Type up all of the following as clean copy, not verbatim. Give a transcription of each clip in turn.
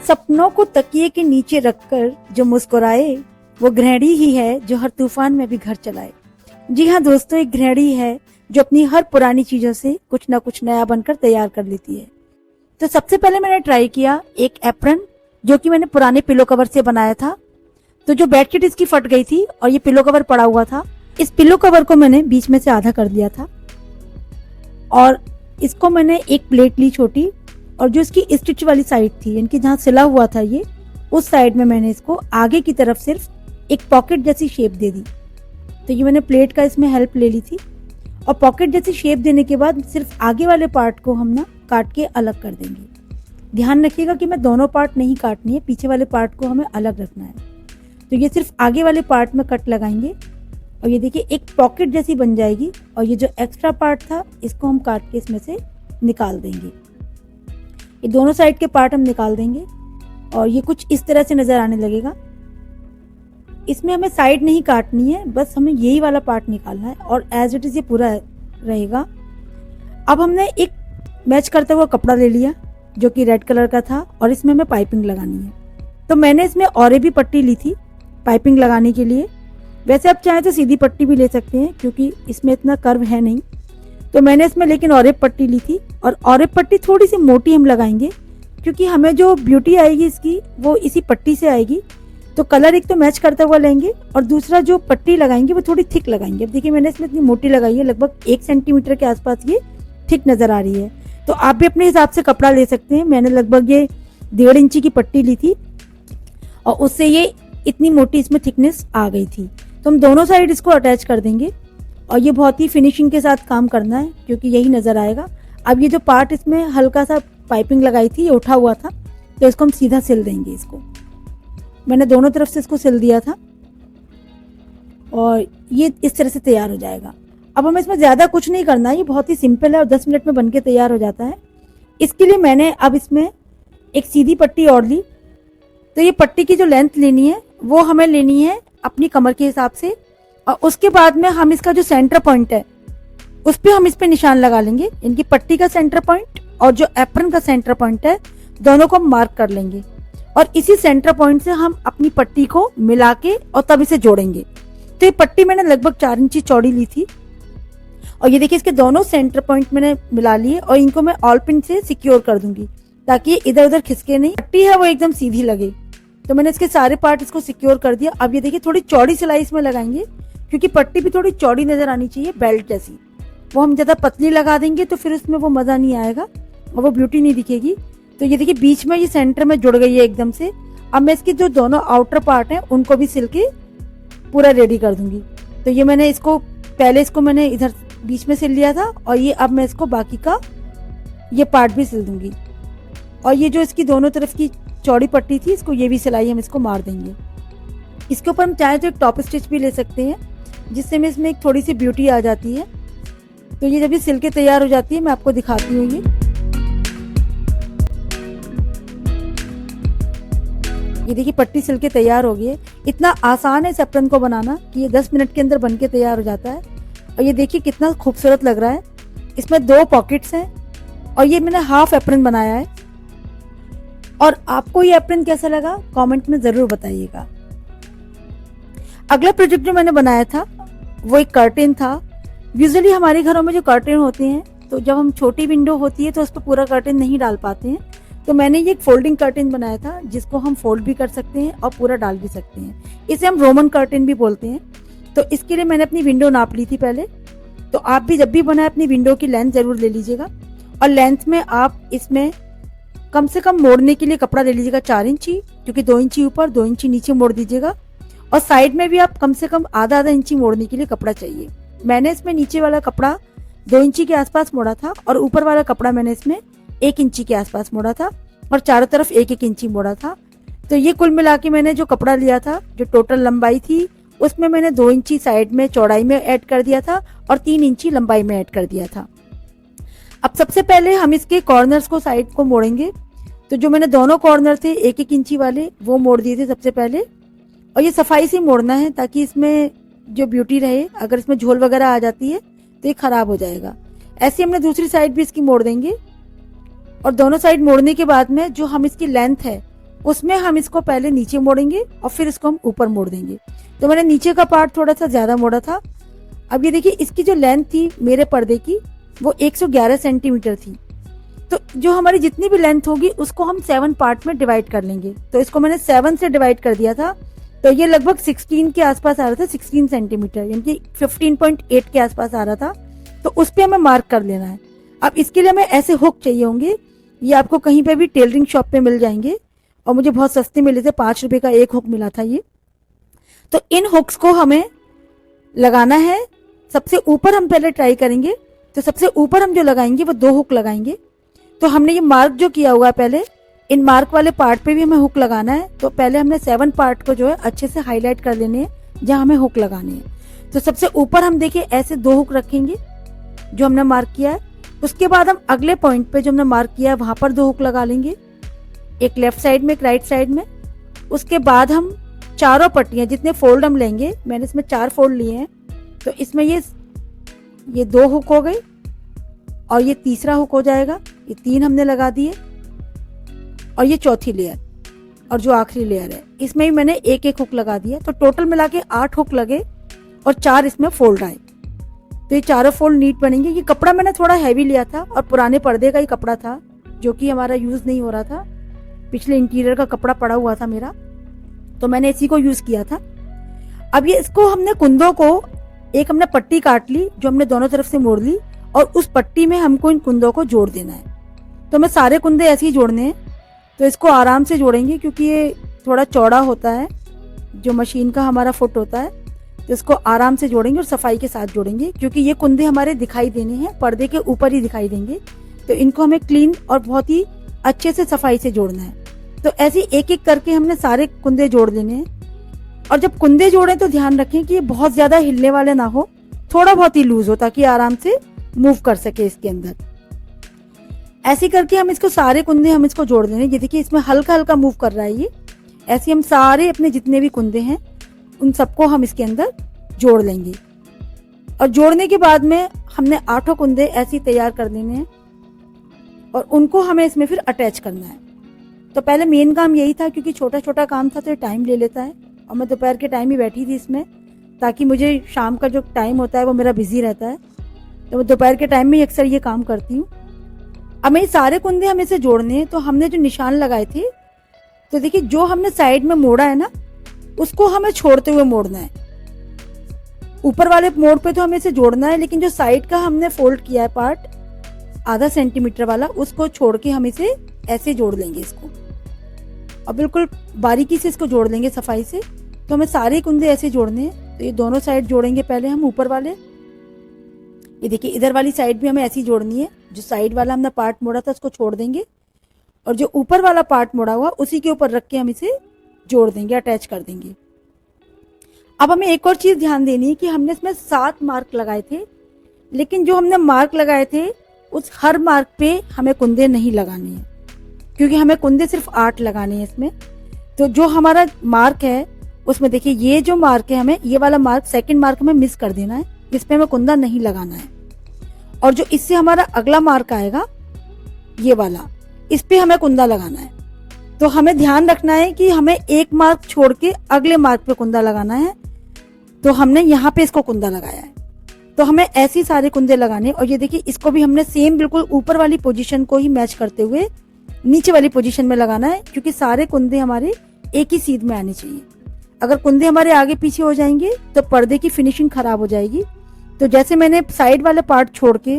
सपनों को तकिए के नीचे रखकर जो मुस्कुराए, वो गृहिणी ही है जो हर तूफान में भी घर चलाए। जी हाँ दोस्तों, एक गृहिणी है जो अपनी हर पुरानी चीजों से कुछ ना कुछ नया बनकर तैयार कर लेती है। तो सबसे पहले मैंने ट्राई किया एक एप्रन, जो कि मैंने पुराने पिलो कवर से बनाया था। तो जो बेडशीट इसकी फट गई थी और ये पिलो कवर पड़ा हुआ था, इस पिलो कवर को मैंने बीच में से आधा कर दिया था और इसको मैंने एक प्लेट ली छोटी, और जो इसकी स्टिच वाली साइड थी, इनकी जहाँ सिला हुआ था ये, उस साइड में मैंने इसको आगे की तरफ सिर्फ एक पॉकेट जैसी शेप दे दी। तो ये मैंने प्लेट का इसमें हेल्प ले ली थी, और पॉकेट जैसी शेप देने के बाद सिर्फ आगे वाले पार्ट को हम ना काट के अलग कर देंगे। ध्यान रखिएगा कि मैं दोनों पार्ट नहीं काटनी है, पीछे वाले पार्ट को हमें अलग रखना है। तो ये सिर्फ आगे वाले पार्ट में कट लगाएंगे और ये देखिए एक पॉकेट जैसी बन जाएगी, और ये जो एक्स्ट्रा पार्ट था इसको हम काट के इसमें से निकाल देंगे। ये दोनों साइड के पार्ट हम निकाल देंगे और ये कुछ इस तरह से नजर आने लगेगा। इसमें हमें साइड नहीं काटनी है, बस हमें यही वाला पार्ट निकालना है और एज इट इज ये पूरा रहेगा। अब हमने एक मैच करता हुआ कपड़ा ले लिया जो कि रेड कलर का था, और इसमें हमें पाइपिंग लगानी है। तो मैंने इसमें और भी पट्टी ली थी पाइपिंग लगाने के लिए। वैसे आप चाहें तो सीधी पट्टी भी ले सकते हैं, क्योंकि इसमें इतना कर्व है नहीं। तो मैंने इसमें लेकिन और पट्टी ली थी, और और पट्टी थोड़ी सी मोटी हम लगाएंगे, क्योंकि हमें जो ब्यूटी आएगी इसकी वो इसी पट्टी से आएगी। तो कलर एक तो मैच करता हुआ लेंगे, और दूसरा जो पट्टी लगाएंगे वो थोड़ी थिक लगाएंगे। अब देखिए मैंने इसमें इतनी मोटी लगाई है, लगभग 1 सेंटीमीटर के आसपास ये थिक नजर आ रही है। तो आप भी अपने हिसाब से कपड़ा ले सकते हैं। मैंने लगभग ये 1.5 इंची की पट्टी ली थी और उससे ये इतनी मोटी इसमें थिकनेस आ गई थी। तो हम दोनों साइड इसको अटैच कर देंगे, और ये बहुत ही फिनिशिंग के साथ काम करना है, क्योंकि यही नजर आएगा। अब ये जो पार्ट इसमें हल्का सा पाइपिंग लगाई थी, ये उठा हुआ था, तो इसको हम सीधा सिल देंगे। इसको मैंने दोनों तरफ से इसको सिल दिया था और ये इस तरह से तैयार हो जाएगा। अब हमें इसमें ज्यादा कुछ नहीं करना है, ये बहुत ही सिंपल है और 10 मिनट में बनके तैयार हो जाता है। इसके लिए मैंने अब इसमें एक सीधी पट्टी और ली। तो ये पट्टी की जो लेंथ लेनी है वो हमें लेनी है अपनी कमर के हिसाब से, और उसके बाद में हम इसका जो सेंटर पॉइंट है उस पे हम इस पे निशान लगा लेंगे। इनकी पट्टी का सेंटर पॉइंट और जो एप्रन का सेंटर पॉइंट है, दोनों को हम मार्क कर लेंगे, और इसी सेंटर पॉइंट से हम अपनी पट्टी को मिला के और तब इसे जोड़ेंगे। तो ये पट्टी मैंने लगभग 4 इंची चौड़ी ली थी, और ये देखिए इसके दोनों सेंटर पॉइंट मैंने मिला लिए, और इनको मैं ऑल पिन से सिक्योर कर दूंगी ताकि ये इधर उधर खिसके नहीं, पट्टी है वो एकदम सीधी लगे। तो मैंने इसके सारे पार्ट इसको सिक्योर कर दिया। अब ये देखिए थोड़ी चौड़ी सिलाई इसमें लगाएंगे, क्योंकि पट्टी भी थोड़ी चौड़ी नजर आनी चाहिए, बेल्ट जैसी। वो हम ज्यादा पतली लगा देंगे तो फिर उसमें वो मजा नहीं आएगा और वो ब्यूटी नहीं दिखेगी। तो ये देखिए बीच में ये सेंटर में जुड़ गई है एकदम से। अब मैं इसकी जो दोनों आउटर पार्ट हैं उनको भी सिल के पूरा रेडी कर दूंगी। तो ये मैंने इसको पहले इसको मैंने इधर बीच में सिल लिया था, और ये अब मैं इसको बाकी का ये पार्ट भी सिल दूंगी। और ये जो इसकी दोनों तरफ की चौड़ी पट्टी थी, इसको ये भी सिलाई हम इसको मार देंगे। इसके ऊपर हम चाहे तो एक टॉप स्टिच भी ले सकते हैं, जिससे में इसमें एक थोड़ी सी ब्यूटी आ जाती है। तो ये जब ये सिल के तैयार हो जाती है मैं आपको दिखाती हूँ। ये देखिए पट्टी सिल के तैयार हो गई है। इतना आसान है इस एप्रन को बनाना कि ये 10 मिनट के अंदर बन के तैयार हो जाता है। और ये देखिए कितना खूबसूरत लग रहा है। इसमें 2 पॉकेट्स हैं, और ये मैंने हाफ एप्रन बनाया है। और आपको ये एप्रन कैसा लगा कमेंट में जरूर बताइएगा। अगला प्रोजेक्ट जो मैंने बनाया था वो एक कर्टेन था। यूजुअली हमारे घरों में जो कर्टेन होते हैं, तो जब हम छोटी विंडो होती है तो उस पर पूरा कर्टेन नहीं डाल पाते हैं। तो मैंने ये एक फोल्डिंग कर्टेन बनाया था, जिसको हम फोल्ड भी कर सकते हैं और पूरा डाल भी सकते हैं। इसे हम रोमन कर्टेन भी बोलते हैं। तो इसके लिए मैंने अपनी विंडो नाप ली थी पहले। तो आप भी जब भी बनाए अपनी विंडो की लेंथ जरूर ले लीजिएगा, और लेंथ में आप इसमें कम से कम मोड़ने के लिए कपड़ा ले लीजिएगा 4 इंची, क्योंकि 2 इंची ऊपर 2 इंची नीचे मोड़ दीजिएगा। और साइड में भी आप कम से कम आधा इंची मोड़ने के लिए कपड़ा चाहिए। मैंने इसमें नीचे वाला कपड़ा 2 इंची के आसपास मोड़ा था, और ऊपर वाला कपड़ा मैंने इसमें 1 इंची के आसपास मोड़ा था, और चारों तरफ 1-1 इंची मोड़ा था। तो ये कुल मिला के मैंने जो कपड़ा लिया था, जो टोटल लंबाई थी, उसमें मैंने 2 इंची साइड में चौड़ाई में ऐड कर दिया था और 3 इंची लंबाई में ऐड कर दिया था। अब सबसे पहले हम इसके कॉर्नर्स को साइड को मोड़ेंगे। तो जो मैंने दोनों कॉर्नर थे 1-1 इंची वाले, वो मोड़ दिए थे सबसे पहले, और ये सफाई से मोड़ना है ताकि इसमें जो ब्यूटी रहे। अगर इसमें झोल वगैरह आ जाती है तो ये खराब हो जाएगा। ऐसे हमने दूसरी साइड भी इसकी मोड़ देंगे। और दोनों साइड मोड़ने के बाद में जो हम इसकी लेंथ है उसमें हम इसको पहले नीचे मोड़ेंगे और फिर इसको हम ऊपर मोड़ देंगे। तो मैंने नीचे का पार्ट थोड़ा सा ज्यादा मोड़ा था। अब ये देखिए इसकी जो लेंथ थी मेरे पर्दे की वो 111 सेंटीमीटर थी। तो जो हमारी जितनी भी लेंथ होगी उसको हम 7 पार्ट में डिवाइड कर लेंगे। तो इसको मैंने 7 से डिवाइड कर दिया था, तो ये लगभग 16 के आसपास आ रहा था, 16 सेंटीमीटर यानी कि 15.8 के आसपास आ रहा था। तो उस पर हमें मार्क कर लेना है। अब इसके लिए हमें ऐसे हुक चाहिए होंगे, ये आपको कहीं पे भी टेलरिंग शॉप पे मिल जाएंगे और मुझे बहुत सस्ते मिले थे, 5 रुपए का एक हुक मिला था ये। तो इन हुक्स को हमें लगाना है। सबसे ऊपर हम पहले ट्राई करेंगे, तो सबसे ऊपर हम जो लगाएंगे वो 2 हुक लगाएंगे। तो हमने ये मार्क जो किया हुआ है पहले, इन मार्क वाले पार्ट पे भी हमें हुक लगाना है। तो पहले हमने 7 पार्ट को जो है अच्छे से हाईलाइट कर लेने हैं जहां हमें हुक लगाने हैं। तो सबसे ऊपर हम देखिए ऐसे 2 हुक रखेंगे जो हमने मार्क किया है। उसके बाद हम अगले पॉइंट पे जो हमने मार्क किया है वहां पर 2 हुक लगा लेंगे, एक लेफ्ट साइड में एक राइट साइड में। उसके बाद हम चारों पट्टियां जितने फोल्ड हम लेंगे, मैंने इसमें 4 फोल्ड लिए हैं, तो इसमें ये 2 हुक हो गए और ये तीसरा हुक हो जाएगा। ये 3 हमने लगा दिए और ये चौथी लेयर और जो आखिरी लेयर है इसमें भी मैंने एक एक हुक लगा दिया। तो टोटल मिला के 8 हुक लगे और 4 इसमें फोल्ड आए। तो ये चारों फोल्ड नीट बनेंगे। ये कपड़ा मैंने थोड़ा हैवी लिया था और पुराने पर्दे का ही कपड़ा था जो कि हमारा यूज नहीं हो रहा था, पिछले इंटीरियर का कपड़ा पड़ा हुआ था मेरा, तो मैंने इसी को यूज किया था। अब ये इसको हमने कुंदों को एक हमने पट्टी काट ली जो हमने दोनों तरफ से मोड़ ली और उस पट्टी में हमको इन कुंदों को जोड़ देना है। तो हमें सारे कुंदे ऐसे ही जोड़ने हैं। तो इसको आराम से जोड़ेंगे क्योंकि ये थोड़ा चौड़ा होता है, जो मशीन का हमारा फुट होता है। तो इसको आराम से जोड़ेंगे और सफाई के साथ जोड़ेंगे क्योंकि ये कुंदे हमारे दिखाई देने हैं, पर्दे के ऊपर ही दिखाई देंगे। तो इनको हमें क्लीन और बहुत ही अच्छे से सफाई से जोड़ना है। तो ऐसे एक एक करके हमने सारे कुंदे जोड़ लेने हैं। और जब कुंदे जोड़े तो ध्यान रखें कि ये बहुत ज्यादा हिलने वाले ना हो, थोड़ा बहुत ही लूज हो ताकि आराम से मूव कर सके इसके अंदर। ऐसे करके हम इसको सारे कुंदे हम इसको जोड़ देंगे। ये देखिए इसमें हल्का हल्का मूव कर रहा है ये। ऐसे हम सारे अपने जितने भी कुंदे हैं उन सबको हम इसके अंदर जोड़ लेंगे। और जोड़ने के बाद में हमने 8 कुंदे ऐसे ही तैयार कर देने हैं और उनको हमें इसमें फिर अटैच करना है। तो पहले मेन काम यही था क्योंकि छोटा छोटा काम था तो ये टाइम ले लेता है और मैं दोपहर के टाइम ही बैठी थी इसमें ताकि मुझे शाम का जो टाइम होता है वो मेरा बिजी रहता है, तो मैं दोपहर के टाइम में अक्सर ये काम करती हूँ। अब ये सारे कुंदे हमें इसे जोड़ने हैं। तो हमने जो निशान लगाए थे, तो देखिए जो हमने साइड में मोड़ा है ना उसको हमें छोड़ते हुए मोड़ना है। ऊपर वाले मोड़ पे तो हमें इसे जोड़ना है, लेकिन जो साइड का हमने फोल्ड किया है पार्ट आधा सेंटीमीटर वाला, उसको छोड़ के हम इसे ऐसे जोड़ लेंगे इसको और बिल्कुल बारीकी से इसको जोड़ लेंगे सफाई से। तो हमें सारे कुंदे ऐसे जोड़ने हैं। तो ये दोनों साइड जोड़ेंगे पहले हम ऊपर वाले। ये देखिए इधर वाली साइड भी हमें ऐसी जोड़नी है। जो साइड वाला हमने पार्ट मोड़ा था उसको छोड़ देंगे और जो ऊपर वाला पार्ट मोड़ा हुआ उसी के ऊपर रख के हम इसे जोड़ देंगे, अटैच कर देंगे। अब हमें एक और चीज ध्यान देनी है कि हमने इसमें 7 मार्क लगाए थे, लेकिन जो हमने मार्क लगाए थे उस हर मार्क पे हमें कुंदे नहीं लगाने हैं क्योंकि हमें कुंदे सिर्फ 8 लगाने हैं इसमें। तो जो हमारा मार्क है उसमें देखिए ये जो मार्क है, हमें ये वाला मार्क सेकंड मार्क में मिस कर देना है, इसपे हमें कुंदा नहीं लगाना है। और जो इससे हमारा अगला मार्क आएगा ये वाला, इस पे हमें कुंदा लगाना है। तो हमें ध्यान रखना है कि हमें एक मार्क छोड़ के अगले मार्क पे कुंदा लगाना है। तो हमने यहाँ पे इसको कुंदा लगाया है। तो हमें ऐसे सारे कुंदे लगाने। और ये देखिए इसको भी हमने सेम बिल्कुल ऊपर वाली पोजीशन को ही मैच करते हुए नीचे वाली पोजीशन में लगाना है क्योंकि सारे कुंदे हमारे एक ही सीध में आने चाहिए। अगर कुंदे हमारे आगे पीछे हो जाएंगे तो पर्दे की फिनिशिंग खराब हो जाएगी। तो जैसे मैंने साइड वाले पार्ट छोड़ के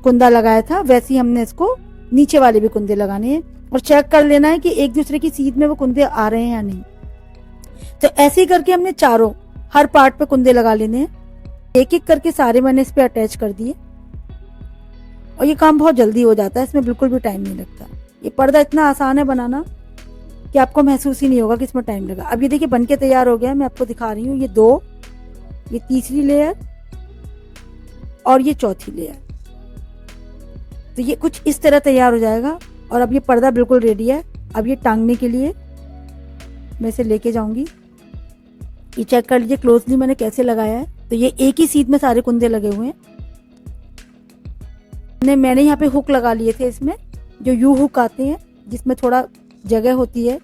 कुंदा लगाया था वैसे ही हमने इसको नीचे वाले भी कुंदे लगाने हैं और चेक कर लेना है कि एक दूसरे की सीध में वो कुंदे आ रहे हैं या नहीं। तो ऐसे ही करके हमने चारों हर पार्ट पे कुंदे लगा लेने हैं। एक एक करके सारे मैंने इस पे अटैच कर दिए और ये काम बहुत जल्दी हो जाता है, इसमें बिल्कुल भी टाइम नहीं लगता। ये पर्दा इतना आसान है बनाना कि आपको महसूस ही नहीं होगा कि इसमें टाइम लगा। अब ये देखिए बनके तैयार हो गया है, मैं आपको दिखा रही हूँ। ये 2, ये तीसरी लेयर और ये चौथी लेयर। तो ये कुछ इस तरह तैयार हो जाएगा और अब ये पर्दा बिल्कुल रेडी है। अब ये टांगने के लिए मैं इसे लेके जाऊंगी। ये चेक कर लीजिए क्लोजली मैंने कैसे लगाया है। तो ये एक ही सीध में सारे कुंदे लगे हुए हैं। मैंने यहाँ पे हुक लगा लिए थे इसमें जो यू हुक आते हैं जिसमें थोड़ा जगह होती है।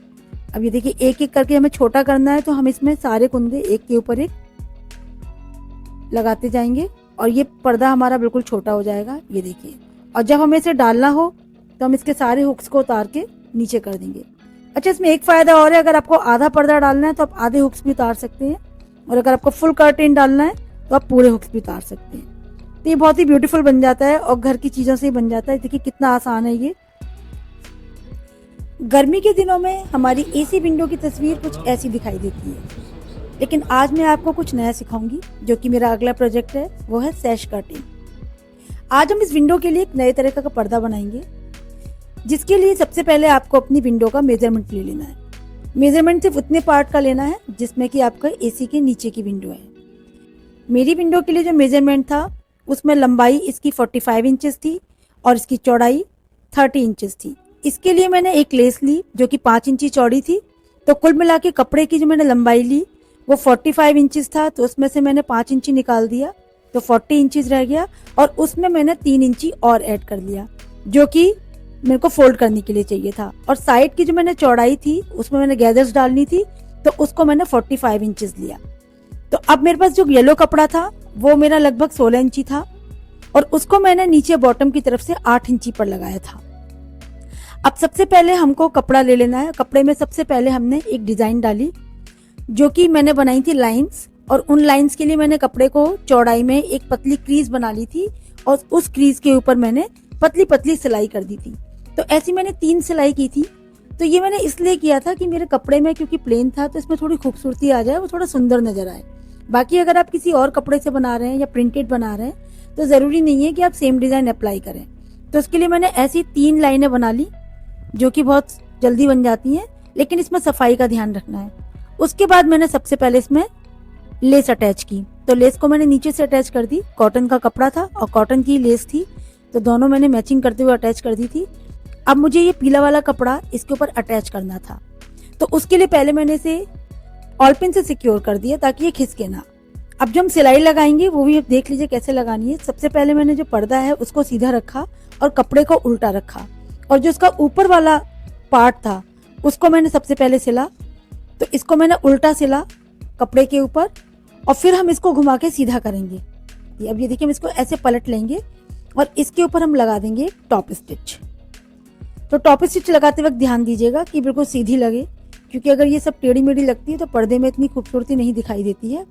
अब ये देखिए एक एक करके हमें छोटा करना है, तो हम इसमें सारे कुंदे एक के ऊपर एक लगाते जाएंगे और ये पर्दा हमारा बिल्कुल छोटा हो जाएगा, ये देखिए। और जब हमें इसे डालना हो तो हम इसके सारे हुक्स को उतार के नीचे कर देंगे। अच्छा, इसमें एक फायदा और है, अगर आपको आधा पर्दा डालना है तो आप आधे हुक्स भी उतार सकते हैं, और अगर आपको फुल कर्टेन डालना है तो आप पूरे हुक्स भी उतार सकते हैं। तो ये बहुत ही ब्यूटीफुल बन जाता है और घर की चीजों से ही बन जाता है। देखिए कितना आसान है ये। गर्मी के दिनों में हमारी एसी विंडो की तस्वीर कुछ ऐसी दिखाई देती है, लेकिन आज मैं आपको कुछ नया सिखाऊंगी, जो कि मेरा अगला प्रोजेक्ट है, वो है सैश कर्टेन। आज हम इस विंडो के लिए एक नए तरह का पर्दा बनाएंगे, जिसके लिए सबसे पहले आपको अपनी विंडो का मेजरमेंट ले लेना है। मेजरमेंट सिर्फ उतने पार्ट का लेना है जिसमें कि आपका एसी के नीचे की विंडो है। मेरी विंडो के लिए जो मेजरमेंट था उसमें लंबाई इसकी 45 इंचेस थी और इसकी चौड़ाई 30 इंचेस थी। इसके लिए मैंने एक लेस ली जो कि 5 इंची चौड़ी थी। तो कुल मिला के कपड़े की जो मैंने लंबाई ली वो 45 इंचेस था, तो उसमें से मैंने 5 इंची निकाल दिया तो 40 इंचेस रह गया, और उसमें मैंने 3 इंची और ऐड कर लिया जो कि मेरे को फोल्ड करने के लिए चाहिए था। और साइड की जो मैंने चौड़ाई थी उसमें मैंने गैदर्स डालनी थी, तो उसको मैंने 45 इंचेस लिया। तो अब मेरे पास जो येलो कपड़ा था वो मेरा लगभग 16 इंची था, और उसको मैंने नीचे बॉटम की तरफ से 8 इंची पर लगाया था। अब सबसे पहले हमको कपड़ा ले लेना है। कपड़े में सबसे पहले हमने एक डिजाइन डाली जो कि मैंने बनाई थी लाइंस, और उन लाइंस के लिए मैंने कपड़े को चौड़ाई में एक पतली क्रीज बना ली थी और उस क्रीज के ऊपर मैंने पतली पतली सिलाई कर दी थी। तो ऐसी मैंने 3 सिलाई की थी। तो ये मैंने इसलिए किया था कि मेरे कपड़े में क्योंकि प्लेन था तो इसमें थोड़ी खूबसूरती आ जाए, वो थोड़ा सुंदर नजर आए। बाकी अगर आप किसी और कपड़े से बना रहे हैं या प्रिंटेड बना रहे हैं तो जरूरी नहीं है कि आप सेम डिजाइन अप्लाई करें। तो इसके लिए मैंने ऐसी 3 लाइनें बना ली जो कि बहुत जल्दी बन जाती हैं, लेकिन इसमें सफाई का ध्यान रखना है। उसके बाद मैंने सबसे पहले इसमें लेस अटैच की। तो लेस को मैंने नीचे से अटैच कर दी। कॉटन का कपड़ा था और कॉटन की लेस थी, तो दोनों मैंने मैचिंग करते हुए अटैच कर दी थी। अब मुझे ये पीला वाला कपड़ा इसके ऊपर अटैच करना था, तो उसके लिए पहले मैंने इसे ऑल पिन से सिक्योर कर दिया ताकि ये खिसके ना। अब जो हम सिलाई लगाएंगे वो भी देख लीजिए कैसे लगानी है। सबसे पहले मैंने जो पर्दा है उसको सीधा रखा और कपड़े को उल्टा रखा, और जो इसका ऊपर वाला पार्ट था उसको मैंने सबसे पहले सिला। तो इसको मैंने उल्टा सिला कपड़े के ऊपर, और फिर हम इसको घुमा के सीधा करेंगे। अब ये देखिए हम इसको ऐसे पलट लेंगे और इसके ऊपर हम लगा देंगे टॉप स्टिच। तो टॉप स्टिच लगाते वक्त ध्यान दीजिएगा कि बिल्कुल सीधी लगे, क्योंकि अगर ये सब टेढ़ी मेढ़ी लगती है तो पर्दे में इतनी खूबसूरती नहीं दिखाई देती है।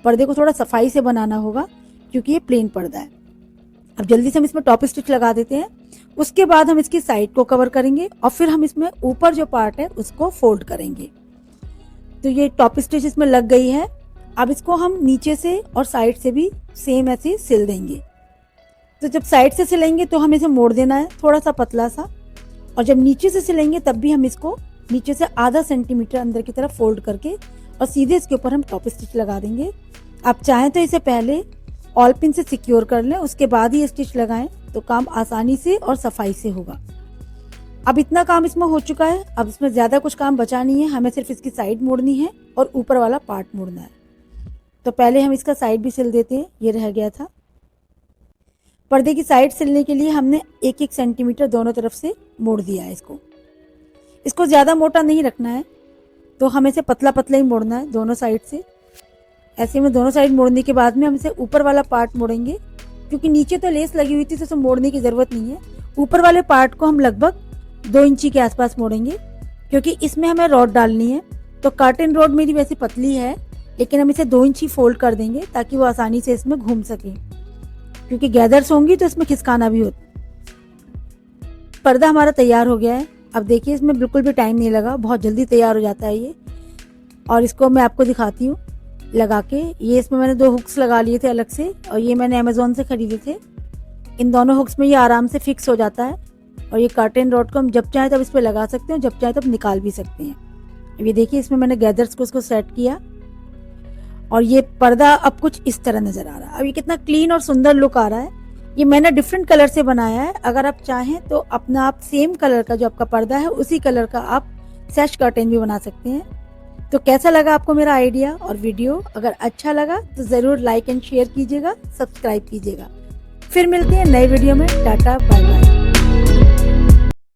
पर्दे को थोड़ा सफाई से बनाना होगा क्योंकि ये प्लेन पर्दा है। अब जल्दी से हम इसमें टॉप स्टिच लगा देते हैं। उसके बाद हम इसकी साइड को कवर करेंगे और फिर हम इसमें ऊपर जो पार्ट है उसको फोल्ड करेंगे। तो ये टॉप स्टिच इसमें लग गई है। अब इसको हम नीचे से और साइड से भी सेम ऐसे सिल देंगे। तो जब साइड से सिलेंगे तो हमें इसे मोड़ देना है थोड़ा सा पतला सा, और जब नीचे से सिलेंगे तब भी हम इसको नीचे से आधा सेंटीमीटर अंदर की तरफ फोल्ड करके और सीधे इसके ऊपर हम टॉप स्टिच लगा देंगे। आप चाहें तो इसे पहले ऑल पिन से सिक्योर कर लें, उसके बाद ही स्टिच लगाएं, तो काम आसानी से और सफाई से होगा। अब इतना काम इसमें हो चुका है। अब इसमें ज्यादा कुछ काम बचा नहीं है, हमें सिर्फ इसकी साइड मोड़नी है और ऊपर वाला पार्ट मोड़ना है। तो पहले हम इसका साइड भी सिल देते हैं, ये रह गया था। पर्दे की साइड सिलने के लिए हमने 1-1 सेंटीमीटर दोनों तरफ से मोड़ दिया है इसको ज्यादा मोटा नहीं रखना है, तो हमें इसे पतला पतला ही मोड़ना है दोनों साइड से। ऐसे में दोनों साइड मोड़ने के बाद में हम इसे ऊपर वाला पार्ट मोड़ेंगे, क्योंकि नीचे तो लेस लगी हुई थी तो इसे मोड़ने की जरूरत नहीं है। ऊपर वाले पार्ट को हम लगभग 2 इंची के आसपास मोड़ेंगे, क्योंकि इसमें हमें रॉड डालनी है। तो कर्टेन रॉड मेरी वैसे पतली है, लेकिन हम इसे 2 इंची फोल्ड कर देंगे ताकि वो आसानी से इसमें घूम सके, क्योंकि गैदर्स होंगी तो इसमें खिसकाना भी होता। पर्दा हमारा तैयार हो गया है। अब देखिए इसमें बिल्कुल भी टाइम नहीं लगा, बहुत जल्दी तैयार हो जाता है ये। और इसको मैं आपको दिखाती हूँ लगा के। ये इसमें मैंने 2 हुक्स लगा लिए थे अलग से, और ये मैंने अमेज़ॉन से खरीदे थे। इन दोनों हुक्स में ये आराम से फिक्स हो जाता है, और ये कर्टेन रॉड को हम जब चाहे तब इस पर लगा सकते हैं, जब चाहे तब निकाल भी सकते हैं। अब ये देखिए इसमें मैंने गैदर्स को इसको सेट किया, और ये पर्दा अब कुछ इस तरह नजर आ रहा है। अब ये कितना क्लीन और सुंदर लुक आ रहा है। ये मैंने डिफरेंट कलर से बनाया है। अगर आप चाहें तो अपना आप सेम कलर का जो आपका पर्दा है उसी कलर का आप सैश कर्टेन भी बना सकते हैं। तो कैसा लगा आपको मेरा आइडिया और वीडियो? अगर अच्छा लगा तो जरूर लाइक एंड शेयर कीजिएगा, सब्सक्राइब कीजिएगा। फिर मिलते हैं नए वीडियो में। Tata bye bye.